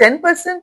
10%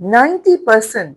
90%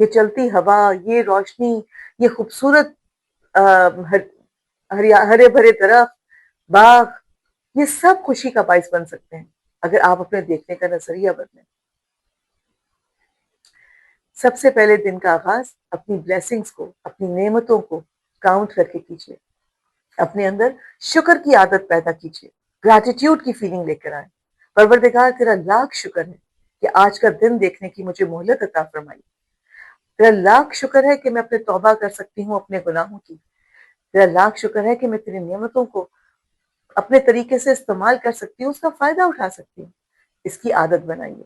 یہ چلتی ہوا، یہ روشنی، یہ خوبصورت ہرے بھرے درخت، باغ، یہ سب خوشی کا باعث بن سکتے ہیں اگر آپ اپنے دیکھنے کا نظریہ بدلیں۔ سب سے پہلے دن کا آغاز اپنی بلیسنگز کو، اپنی نعمتوں کو کاؤنٹ کر کے کیجیے، اپنے اندر شکر کی عادت پیدا کیجیے، گریٹیٹیوڈ کی فیلنگ لے کر آئیں۔ پروردگار تیرا لاکھ شکر ہے کہ آج کا دن دیکھنے کی مجھے مہلت عطا فرمائی، تیرا لاکھ شکر ہے کہ میں اپنے توبہ کر سکتی ہوں اپنے گناہوں کی، تیرا لاکھ شکر ہے کہ میں تیری نعمتوں کو اپنے طریقے سے استعمال کر سکتی ہوں، اس کا فائدہ اٹھا سکتی ہوں۔ اس کی عادت بنائیے۔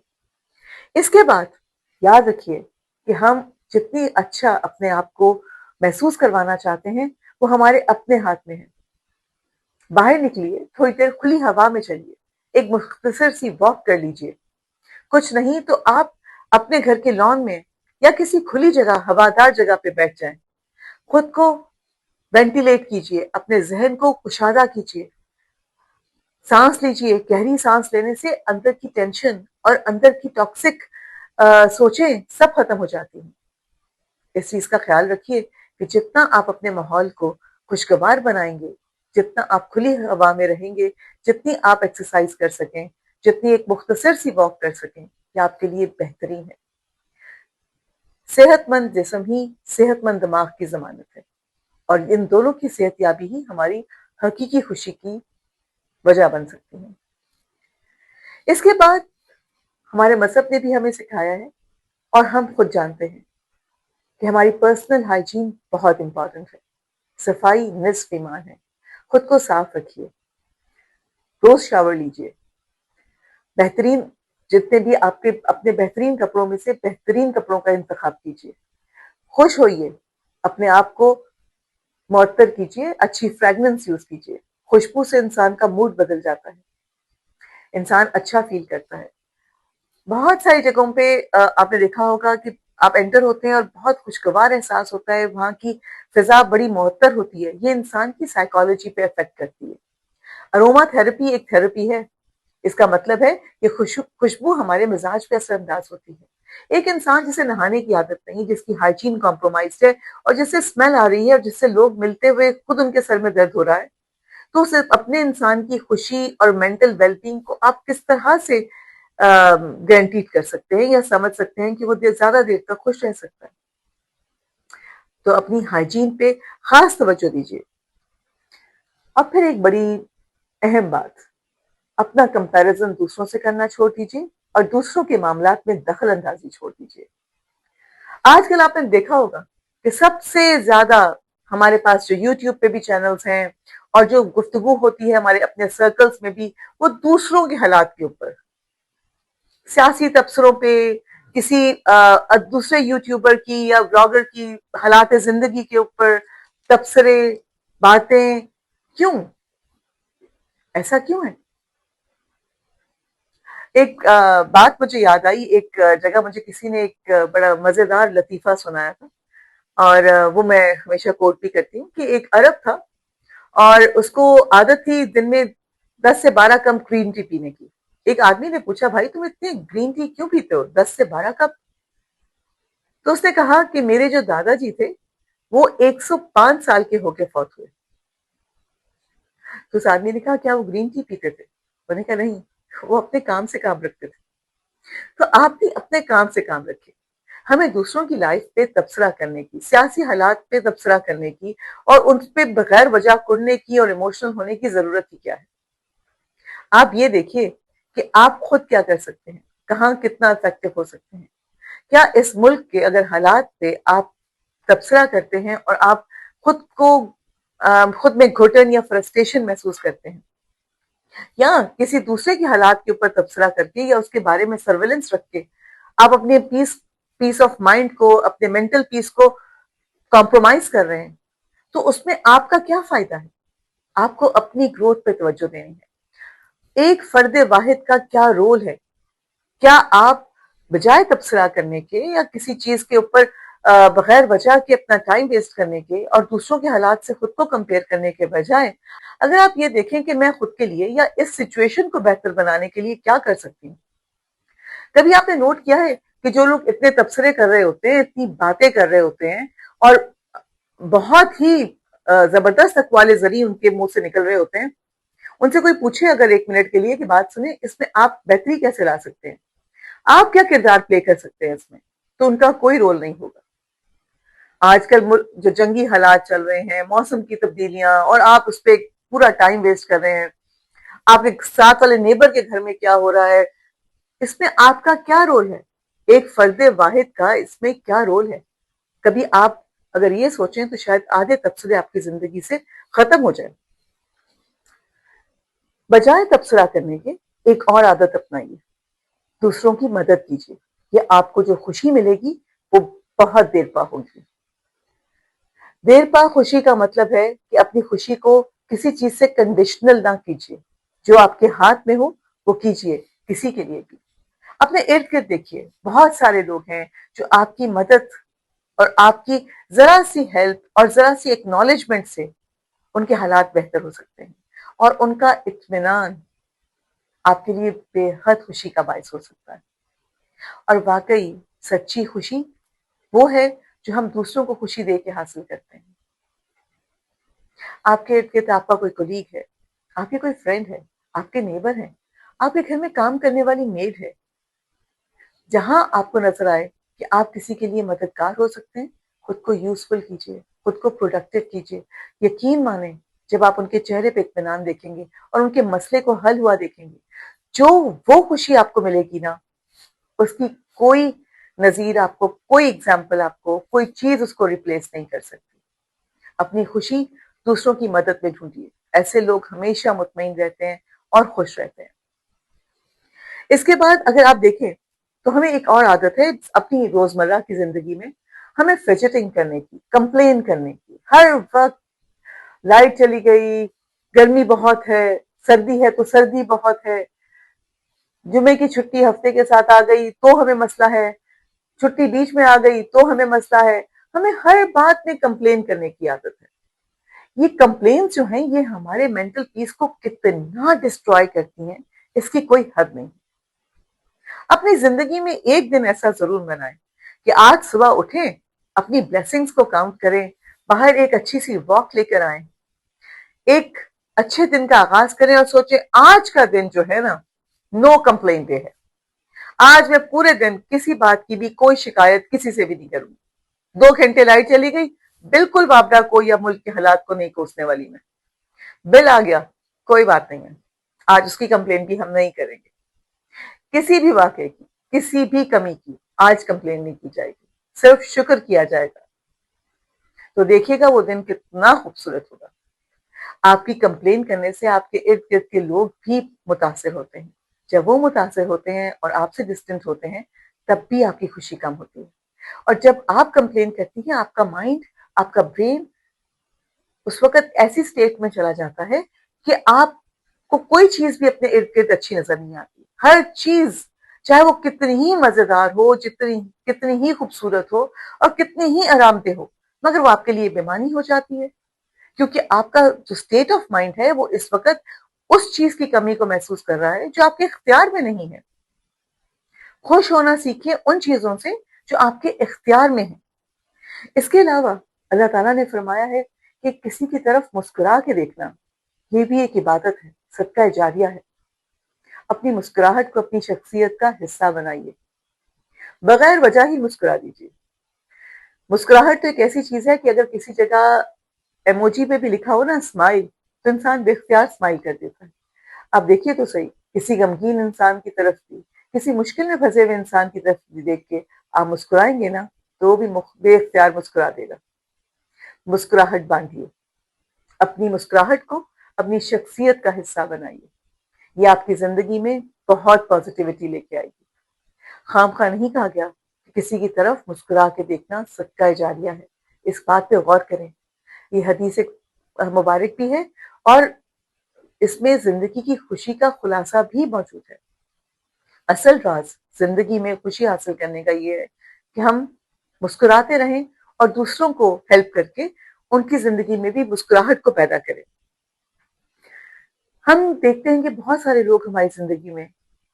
اس کے بعد یاد رکھیے کہ ہم جتنی اچھا اپنے آپ کو محسوس کروانا چاہتے ہیں وہ ہمارے اپنے ہاتھ میں ہے۔ باہر نکلیے، تھوڑی دیر کھلی ہوا میں چلیے، ایک مختصر سی واک کر لیجئے، کچھ نہیں تو آپ اپنے گھر کے لان میں یا کسی کھلی جگہ، ہوادار جگہ پہ بیٹھ جائیں، خود کو وینٹیلیٹ کیجئے، اپنے ذہن کو کشادہ کیجئے، سانس لیجئے۔ گہری سانس لینے سے اندر کی ٹینشن اور اندر کی ٹاکسک سوچیں سب ختم ہو جاتی ہیں۔ اس چیز کا خیال رکھیے کہ جتنا آپ اپنے ماحول کو خوشگوار بنائیں گے، جتنا آپ کھلی ہوا میں رہیں گے، جتنی آپ ایکسرسائز کر سکیں، جتنی ایک مختصر سی واک کر سکیں، یہ آپ کے لیے بہترین ہے۔ صحت مند جسم ہی صحت مند دماغ کی ضمانت ہے، اور ان دونوں کی صحت یابی ہی ہماری حقیقی خوشی کی وجہ بن سکتی ہے۔ اس کے بعد ہمارے مذہب نے بھی ہمیں سکھایا ہے اور ہم خود جانتے ہیں کہ ہماری پرسنل ہائیجین بہت امپورٹنٹ ہے۔ صفائی نصف ایمان ہے۔ خود کو صاف رکھیے، روز شاور لیجئے، بہترین جتنے بھی آپ کے اپنے بہترین کپڑوں میں سے بہترین کپڑوں کا انتخاب کیجئے، خوش ہوئیے، اپنے آپ کو معطر کیجئے، اچھی فریگننس یوز کیجئے۔ خوشبو سے انسان کا موڈ بدل جاتا ہے، انسان اچھا فیل کرتا ہے۔ بہت ساری جگہوں پہ آپ نے دیکھا ہوگا کہ آپ انٹر ہوتے ہیں اور بہت خوشگوار احساس ہوتا ہے، وہاں کی فضا بڑی معطر ہوتی ہے، یہ انسان کی سائیکالوجی پہ افیکٹ کرتی ہے۔ اروما تھراپی ایک تھراپی ہے، اس کا مطلب ہے کہ خوشبو ہمارے مزاج پہ اثر انداز ہوتی ہے۔ ایک انسان جسے نہانے کی عادت نہیں، جس کی ہائیجین کمپرومائزڈ ہے اور جس سے اسمیل آ رہی ہے اور جس سے لوگ ملتے ہوئے خود ان کے سر میں درد ہو رہا ہے، تو صرف اپنے انسان کی خوشی اور مینٹل ویل بینگ کو آپ کس طرح سے گارنٹیڈ کر سکتے ہیں یا سمجھ سکتے ہیں کہ وہ زیادہ دیر تک خوش رہ سکتا ہے۔ تو اپنی ہائیجین پہ خاص توجہ دیجیے۔ اب پھر ایک بڑی اہم بات، اپنا کمپیرزن دوسروں سے کرنا چھوڑ دیجیے اور دوسروں کے معاملات میں دخل اندازی چھوڑ دیجیے۔ آج کل آپ نے دیکھا ہوگا کہ سب سے زیادہ ہمارے پاس جو یوٹیوب پہ بھی چینلز ہیں اور جو گفتگو ہوتی ہے ہمارے اپنے سرکلز میں بھی، وہ دوسروں کے حالات کے اوپر، سیاسی تبصروں پہ، کسی دوسرے یوٹیوبر کی یا بلاگر کی حالات زندگی کے اوپر تبصرے، باتیں، کیوں؟ ایسا کیوں ہے؟ ایک بات مجھے یاد آئی، ایک جگہ مجھے کسی نے ایک بڑا مزیدار لطیفہ سنایا تھا، اور وہ میں ہمیشہ کوٹ بھی کرتی ہوں، کہ ایک عرب تھا اور اس کو عادت تھی دن میں 10 سے 12 کپ گرین ٹی پینے کی۔ ایک آدمی نے پوچھا، بھائی تم اتنی گرین ٹی کیوں پیتے ہو 10 سے 12 کپ؟ تو اس نے کہا کہ میرے جو دادا جی تھے وہ 105 سال کے ہو کے فوت ہوئے۔ تو اس آدمی نے کہا کیا وہ گرین ٹی پیتے تھے؟ انہوں نے کہا نہیں، وہ اپنے کام سے کام رکھتے تھے۔ تو آپ بھی اپنے کام سے کام رکھیں۔ ہمیں دوسروں کی لائف پہ تبصرہ کرنے کی، سیاسی حالات پہ تبصرہ کرنے کی اور ان پہ بغیر وجہ کڑنے کی اور ایموشنل ہونے کی ضرورت ہی کیا ہے؟ آپ یہ دیکھیے کہ آپ خود کیا کر سکتے ہیں، کہاں کتنا افیکٹو ہو سکتے ہیں۔ کیا اس ملک کے اگر حالات پہ آپ تبصرہ کرتے ہیں اور آپ خود میں گھٹن یا فرسٹریشن محسوس کرتے ہیں، یا کسی دوسرے کی حالات کے اوپر تبصرہ کر کے یا اس کے بارے میں سرویلنس رکھ کے آپ اپنے پیس آف مائنڈ کو، اپنے مینٹل پیس کو کمپرومائز کر رہے ہیں، تو اس میں آپ کا کیا فائدہ ہے؟ آپ کو اپنی گروتھ پہ توجہ دینی ہے۔ ایک فرد واحد کا کیا رول ہے؟ کیا آپ بجائے تبصرہ کرنے کے یا کسی چیز کے اوپر بغیر وجہ کے اپنا ٹائم ویسٹ کرنے کے اور دوسروں کے حالات سے خود کو کمپیئر کرنے کے بجائے اگر آپ یہ دیکھیں کہ میں خود کے لیے یا اس سچویشن کو بہتر بنانے کے لیے کیا کر سکتی ہوں؟ کبھی آپ نے نوٹ کیا ہے کہ جو لوگ اتنے تبصرے کر رہے ہوتے ہیں، اتنی باتیں کر رہے ہوتے ہیں، اور بہت ہی زبردست اقوال زری ان کے منہ سے نکل رہے ہوتے ہیں، ان سے کوئی پوچھے اگر 1 منٹ کے لیے کہ بات سنیں، اس میں آپ بہتری کیسے لا سکتے ہیں، آپ کیا کردار پلے کر سکتے ہیں اس میں، تو ان کا کوئی رول نہیں ہوگا۔ آج کل جو جنگی حالات چل رہے ہیں، موسم کی تبدیلیاں، اور آپ اس پہ پورا ٹائم ویسٹ کر رہے ہیں، آپ کے ساتھ والے نیبر کے گھر میں کیا ہو رہا ہے، اس میں آپ کا کیا رول ہے؟ ایک فرد واحد کا اس میں کیا رول ہے؟ کبھی آپ اگر یہ سوچیں تو شاید آدھے تبصرے آپ کی زندگی سے ختم ہو جائیں۔ بجائے تبصرہ کرنے کے ایک اور عادت اپنائیے، دوسروں کی مدد کیجیے۔ یہ آپ کو جو خوشی ملے گی وہ بہت دیر پا ہوگی۔ دیر پا خوشی کا مطلب ہے کہ اپنی خوشی کو کسی چیز سے کنڈیشنل نہ کیجیے، جو آپ کے ہاتھ میں ہو وہ کیجیے، کسی کے لیے بھی۔ اپنے ارد گرد دیکھیے، بہت سارے لوگ ہیں جو آپ کی مدد اور آپ کی ذرا سی ہیلپ اور ذرا سی ایکنالجمنٹ سے ان کے حالات بہتر ہو سکتے ہیں، اور ان کا اطمینان آپ کے لیے بے حد خوشی کا باعث ہو سکتا ہے۔ اور واقعی سچی خوشی وہ ہے جو ہم دوسروں کو خوشی دے کے حاصل کرتے ہیں۔ آپ کے ارد گرد آپ کا کوئی کولیگ ہے، آپ کے کوئی فرینڈ ہے، آپ کے نیبر ہیں، آپ کے گھر میں کام کرنے والی میڈ ہے، جہاں آپ کو نظر آئے کہ آپ کسی کے لیے مددگار ہو سکتے ہیں، خود کو یوزفل کیجیے، خود کو پروڈکٹیو کیجیے۔ یقین مانیں جب آپ ان کے چہرے پہ اطمینان دیکھیں گے اور ان کے مسئلے کو حل ہوا دیکھیں گے، جو وہ خوشی آپ کو ملے گی نا، اس کی کوئی نظیر آپ کو، کوئی ایگزامپل آپ کو، کوئی چیز اس کو ریپلیس نہیں کر سکتی۔ اپنی خوشی دوسروں کی مدد میں ڈھونڈیے، ایسے لوگ ہمیشہ مطمئن رہتے ہیں اور خوش رہتے ہیں۔ اس کے بعد اگر آپ دیکھیں تو ہمیں ایک اور عادت ہے اپنی روزمرہ کی زندگی میں، ہمیں فیجٹنگ کرنے کی، کمپلین کرنے کی۔ ہر وقت لائٹ چلی گئی، گرمی بہت ہے، سردی ہے تو سردی بہت ہے، جمعے کی چھٹی ہفتے کے ساتھ آ گئی تو ہمیں مسئلہ ہے، چھٹی بیچ میں آ گئی تو ہمیں مسئلہ ہے۔ ہمیں ہر بات میں کمپلین کرنے کی عادت ہے۔ یہ کمپلینس جو ہیں یہ ہمارے مینٹل پیس کو کتنا ڈسٹروائے کرتی ہیں، اس کی کوئی حد نہیں۔ اپنی زندگی میں ایک دن ایسا ضرور بنائیں کہ آج صبح اٹھیں، اپنی بلیسنگز کو کاؤنٹ کریں، باہر ایک اچھی سی واک لے کر آئیں، ایک اچھے دن کا آغاز کریں اور سوچیں آج کا دن جو ہے نا، نو کمپلین ڈے ہے۔ آج میں پورے دن کسی بات کی بھی کوئی شکایت کسی سے بھی نہیں کروں گی۔ 2 گھنٹے لائٹ چلی گئی، بالکل وابڈا کو یا ملک کے حالات کو نہیں کوسنے والی میں۔ بل آ گیا، کوئی بات نہیں ہے، آج اس کی کمپلین بھی ہم نہیں کریں گے۔ کسی بھی واقعے کی، کسی بھی کمی کی آج کمپلین نہیں کی جائے گی، صرف شکر کیا جائے گا۔ تو دیکھیے گا وہ دن کتنا خوبصورت ہوگا۔ آپ کی کمپلین کرنے سے آپ کے ارد گرد کے لوگ بھی متاثر ہوتے ہیں۔ جب وہ متاثر ہوتے ہیں اور آپ سے ڈسٹنٹ ہوتے ہیں تب بھی آپ کی خوشی کم ہوتی ہے۔ اور جب آپ کمپلین کرتی ہیں آپ کا مائنڈ، آپ کا برین اس وقت ایسی سٹیٹ میں چلا جاتا ہے کہ آپ کو کوئی چیز بھی اپنے ارد گرد اچھی نظر نہیں آتی۔ ہر چیز چاہے وہ کتنی ہی مزیدار ہو، کتنی ہی خوبصورت ہو اور کتنی ہی آرام دہ ہو، مگر وہ آپ کے لیے بیمانی ہو جاتی ہے، کیونکہ آپ کا جو سٹیٹ آف مائنڈ ہے وہ اس وقت اس چیز کی کمی کو محسوس کر رہا ہے جو آپ کے اختیار میں نہیں ہے۔ خوش ہونا سیکھیں ان چیزوں سے جو آپ کے اختیار میں ہیں۔ اس کے علاوہ اللہ تعالیٰ نے فرمایا ہے کہ کسی کی طرف مسکرا کے دیکھنا یہ بھی ایک عبادت ہے، صدقہ جاریہ ہے۔ اپنی مسکراہٹ کو اپنی شخصیت کا حصہ بنائیے، بغیر وجہ ہی مسکرا دیجیے۔ مسکراہٹ تو ایک ایسی چیز ہے کہ اگر کسی جگہ ایموجی پہ بھی لکھا ہو نا اسمائل، تو انسان بے اختیار اسمائل کر دیتا ہے۔ آپ دیکھیے تو صحیح، کسی غمگین انسان کی طرف بھی، کسی مشکل میں پھنسے ہوئے انسان کی طرف بھی دیکھ کے آپ مسکرائیں گے نا تو وہ بھی بے اختیار مسکرا دے گا۔ مسکراہٹ باندھیے، اپنی مسکراہٹ کو اپنی شخصیت کا حصہ بنائیے، یہ آپ کی زندگی میں بہت پازیٹیوٹی لے کے آئے گی۔ خام خواہ نہیں کہا گیا کہ کسی کی طرف مسکرا کے دیکھنا صدقہ جاریہ ہے، اس بات پہ غور کریں۔ یہ حدیث مبارک بھی ہے اور اس میں زندگی کی خوشی کا خلاصہ بھی موجود ہے۔ اصل راز زندگی میں خوشی حاصل کرنے کا یہ ہے کہ ہم مسکراتے رہیں اور دوسروں کو ہیلپ کر کے ان کی زندگی میں بھی مسکراہٹ کو پیدا کریں۔ ہم دیکھتے ہیں کہ بہت سارے لوگ ہماری زندگی میں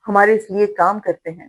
ہمارے لیے کام کرتے ہیں،